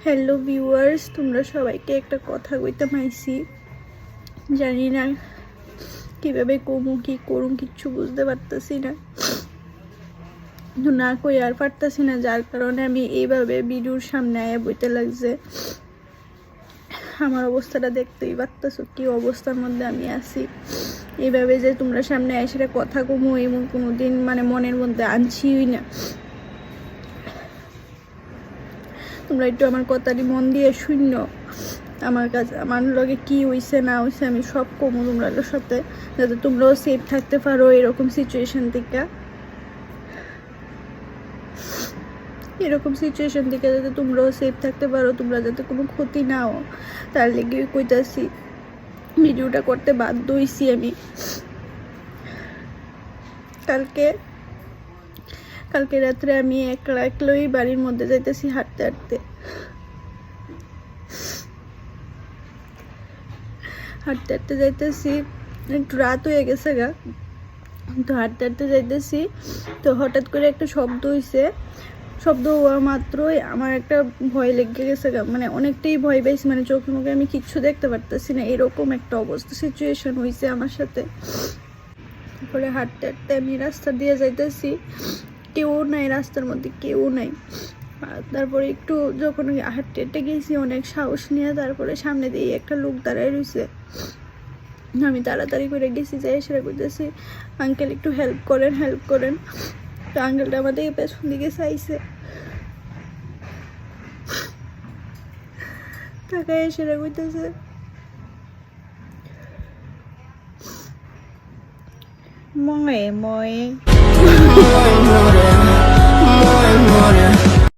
Hello viewers, তোমরা সবাইকে একটা কথা কইতে মাইছি। জানি না কীভাবে কমু কি করুম, কিচ্ছু বুঝতে পারতেছি না। না কই আর পারতেছি না, যার কারণে আমি এইভাবে ভিডিওর সামনে আয়া বইতে লাগছে। আমার অবস্থাটা দেখতেই পারতেছো কি অবস্থার মধ্যে আমি আছি। এইভাবে যে তোমরা সামনে এসে কথা কমু এমন কোনো দিন মানে মনের মধ্যে আনছিই না। তোমরা একটু আমার কথাটি মন দিয়ে শূন্য, আমার কাছে আমার লগে কি হইছে না হইছে আমি সব কমু তোমরাদের সাথে, যাতে তোমরাও সেফ থাকতে পারো এরকম সিচুয়েশন থেকে। যাতে তোমরাও সেফ থাকতে পারো, তোমরা যাতে কোনো ক্ষতি না হও, তার লেগে কইতাছি। ভিডিওটা করতে বাধ্য হইছি আমি। কালকে রাত্রে আমি একলাই বাড়ির মধ্যে যাইতেছি হাঁটতে হাঁটতে যাইতেছি, একটু রাত হয়ে গেছে গা। তো হাঁটতে যাইতেছি, তো হঠাৎ করে একটা শব্দ হইছে। শব্দ হওয়া মাত্রই আমার একটা ভয় লেগে গেছে গা, মানে অনেকটাই ভয় পাইছি, মানে চোখে মুখে আমি কিচ্ছু দেখতে পারতেছি না, এরকম একটা অবস্থা সিচুয়েশন হয়েছে আমার সাথে। তারপরে হাঁটতে আমি রাস্তা দিয়ে যাইতেছি, কেউ নাই রাস্তার মধ্যে, কেউ নাই। তারপরে একটু যখন হাঁটতে গেছি অনেক সাহস নিয়ে, তারপরে সামনে দিয়ে একটা লোক দাঁড়ায় রয়েছে। আমি তাড়াতাড়ি করে গেছি, যাই সেটা করতেছি, আঙ্কেল একটু হেল্প করেন। তো আঙ্কেলটা আমাদের পেছন দিকে চাইছে, তাকায় সেটা করতেছে, ময়ে